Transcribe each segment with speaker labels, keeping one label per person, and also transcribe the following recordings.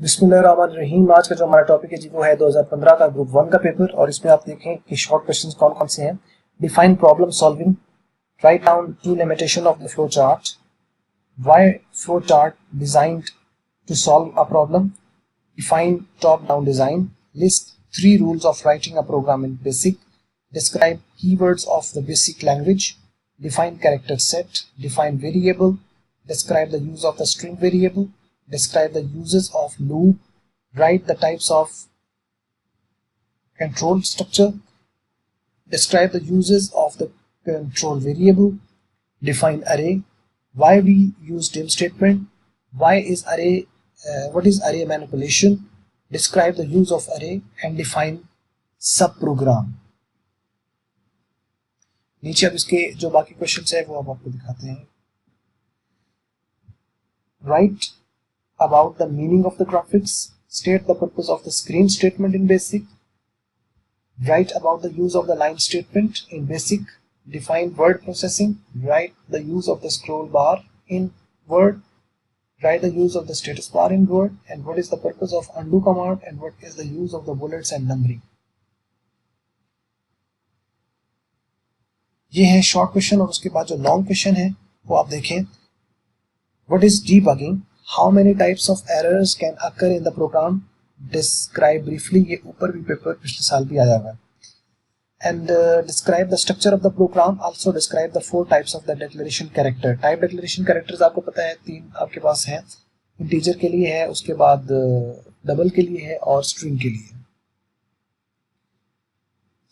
Speaker 1: बिस्मिल्लाहिर्रहमानिर्रहीम। आज का जो हमारा टॉपिक है जी वो है 2015 का ग्रुप 1 का पेपर। और इसमें आप देखें कि शॉर्ट क्वेश्चंस कौन कौन से हैं। Define problem solving, write down की limitation of the flow chart, why flow chart designed to solve a problem, define top down design, list 3 rules of writing a program in BASIC, describe keywords of the BASIC language, define character set, define variable, describe the use of the string variable, describe the uses of loop, write the types of control structure, describe the uses of the control variable, define array, why we use dim statement, why is array, what is array manipulation, describe the use of array and define subprogram। नीचे अब इसके जो बाकी questions है वो अब आपको दिखाते हैं। Write about the meaning of the graphics, state the purpose of the screen statement in BASIC, write about the use of the line statement in BASIC, define word processing, write the use of the scroll bar in Word, write the use of the status bar in Word, and what is the purpose of undo command and what is the use of the bullets and numbering। ये है short question. और उसके बाद जो long question है वो आप देखें। What is debugging? How many types of errors can occur in the program? Describe briefly। ये ऊपर भी पेपर पिछले साल भी आया हुआ है। And describe the structure of the program. Also describe the 4 types of the declaration character। Type declaration characters आपको पता है 3 आपके पास हैं। इंटीजर के लिए है, उसके बाद डबल के लिए है और स्ट्रिंग के लिए।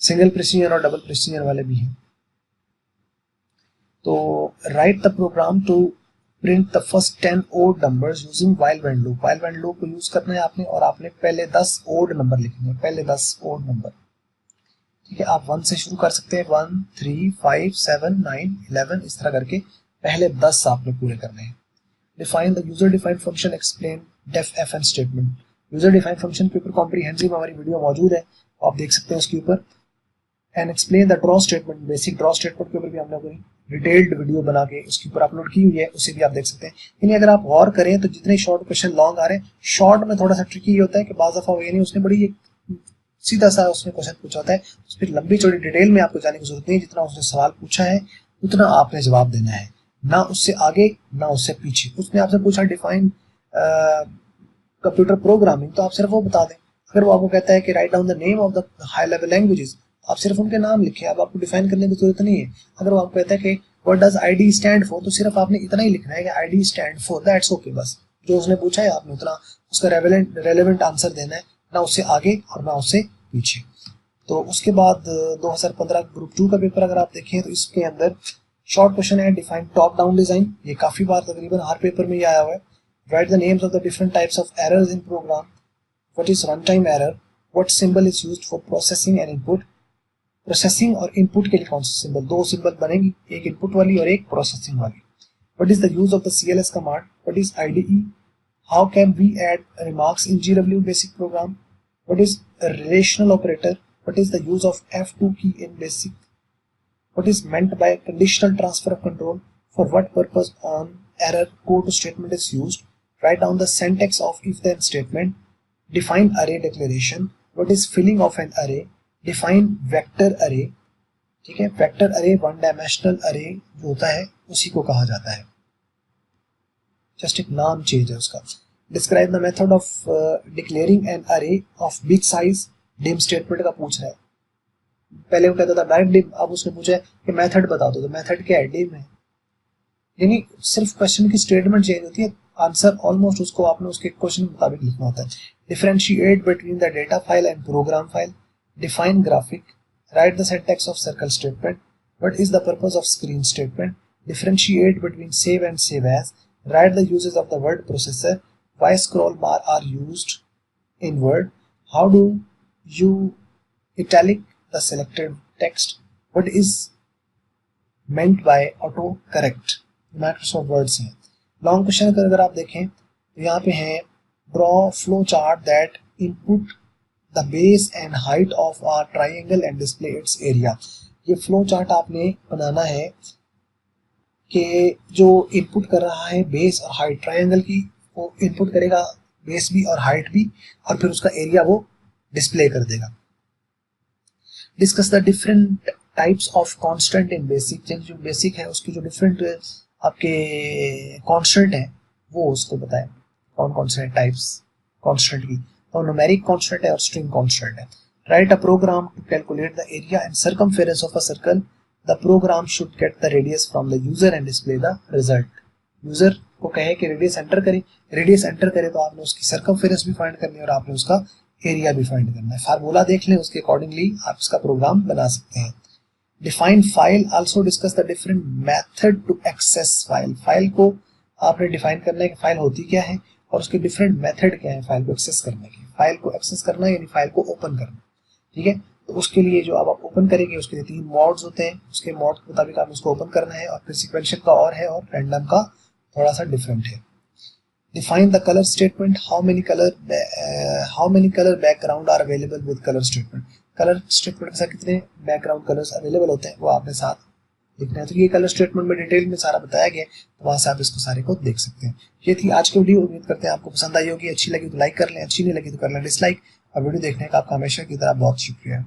Speaker 1: सिंगल प्रेसिजन और डबल प्रेसिजन वाले भी हैं। तो write the program to print the first 10 odd numbers using while when loop। while when loop को यूज करना है आपने, और आपने पहले 10 odd नंबर लिखने हैं, पहले 10 odd नंबर। ठीक है, आप 1 से शुरू कर सकते हैं। 1 3 5 7 9 11 इस तरह करके पहले 10 आपने पूरे करने हैं। Define the user defined function, explain def F N statement. User defined function के ऊपर कॉम्प्रिहेंसिव हमारी वीडियो मौजूद है, आप देख सकते हैं उसके ऊपर। And explain the draw statement. Basic draw statement के ऊपर भी हमने कोई डिटेल्ड वीडियो बना के उसके ऊपर अपलोड की हुई है, उसे भी आप देख सकते हैं। यानी अगर आप गौर करें तो जितने शॉर्ट क्वेश्चन लॉन्ग आ रहे हैं, शॉर्ट में थोड़ा सा ट्रिकी होता है कि बाज़ दफ़ा यानी उसने बड़ी एक सीधा सा उसने क्वेश्चन पूछा होता है, उस पर लंबी चौड़ी डिटेल में आपको जाने की जरूरत नहीं है। जितना उसने सवाल पूछा है उतना आपने जवाब देना है, ना उससे आगे ना उससे पीछे। उसने आपसे पूछा डिफाइन कंप्यूटर प्रोग्रामिंग, तो आप सिर्फ वो बता दें। अगर वो आपको कहता है कि write down the name of the high level languages, आप सिर्फ उनके नाम लिखें, अब आपको डिफाइन करने की जरूरत नहीं है। अगर वो आपको कहता है कि what does ID stand for, तो सिर्फ आपने इतना ही लिखना है कि ID stand for, that's okay. बस जो उसने पूछा है आपने उतना उसका रेलेवेंट आंसर देना है, ना उससे आगे और ना उससे पीछे। तो उसके बाद 2015 ग्रुप 2 का पेपर अगर आप देखें तो इसके अंदर शॉर्ट क्वेश्चन है डिफाइन टॉप डाउन डिजाइन। ये काफी बार तकरीबन हर पेपर में ये आया हुआ है। Write the names of the different types of errors in program, what is run time error, what symbol is used for processing and input. Processing और इनपुट के लिए कौन सी सिंबल, 2 सिंबल बनेगी, एक इनपुट वाली और एक प्रोसेसिंग वाली। What is the use of the CLS command, what is IDE, how can we add remarks in GW basic program, what is a relational operator, what is the use of F2 key in BASIC, what is meant by conditional transfer of control, for what purpose on error go to statement is used, write down the syntax of if then statement, define array declaration, what is filling of an array, define vector array। ठीक है, vector अरे one dimensional अरे जो होता है उसी को कहा जाता है, जस्ट एक नाम चेंज है उसका। Describe the method of declaring an array of big size, dim statement का पूछ रहा है। पहले वो कहता था डायरेक्ट डिम, अब उसने पूछा है कि मेथड बता दो, तो मेथड क्या है, डिम है। यानी सिर्फ क्वेश्चन की स्टेटमेंट चेंज होती है, आंसर ऑलमोस्ट उसको आपने उसके क्वेश्चन के मुताबिक लिखना होता है। Differentiate between the data file and program file, define graphic, write the syntax of circle statement, what is the purpose of screen statement, differentiate between save and save as, write the uses of the word processor, why scroll bar are used in Word, how do you italic the selected text, what is meant by auto correct, Microsoft Word से। Long question अगर आप देखें तो यहाँ पे है draw flow chart that input the base and height of a triangle and display it's area. ये flow chart आपने बनाना है कि जो इनपुट कर रहा है बेस और हाइट ट्राइंगल की, वो इनपुट करेगा बेस भी और हाइट भी, और फिर उसका एरिया वो डिस्प्ले कर देगा। Discuss the different types of constant in basic, जो बेसिक है उसकी जो डिफरेंट आपके कांस्टेंट है वो उसको बताएं, कौन कौन से टाइप्स कांस्टेंट की। तो न्यूमेरिक कांस्टेंट है और स्ट्रिंग कांस्टेंट है। Write a program to calculate the area and circumference of a circle. The program should get the radius from the user and display the result. User को कहे कि radius enter करे, radius enter करे तो आपने उसकी circumference भी find करनी है और आपने उसका एरिया भी फाइंड करना है। फार्मूला देख लें, उसके अकॉर्डिंगली आप इसका प्रोग्राम बना सकते हैं। Define file, also discuss the different method to access file. File को आपने डिफाइन करना है कि फाइल होती क्या है और उसके डिफरेंट मेथड क्या है फाइल को एक्सेस करने के। फाइल को एक्सेस करना यानी फाइल को ओपन करना, ठीक है। तो उसके लिए जो आप ओपन करेंगे उसके लिए 3 मोड्स होते हैं, उसके मोड के मुताबिक आप उसको ओपन करना है, और फिर सीक्वेंशियल का और है और रैंडम का थोड़ा सा डिफरेंट है। Define the color statement. How many color background are available with color statement? Colour statement के साथ कितने बैकग्राउंड कलर्स अवेलेबल होते हैं वो आपने साथ लिखना है। तो ये कलर स्टेटमेंट में डिटेल में सारा बताया गया है, तो वहां से आप इसको सारे को देख सकते हैं। ये थी आज की वीडियो। उम्मीद करते हैं आपको पसंद आई होगी। अच्छी लगी तो लाइक कर लें, अच्छी नहीं लगी तो कर लें डिसलाइक। और वीडियो देखने का आपका हमेशा की तरह बहुत शुक्रिया।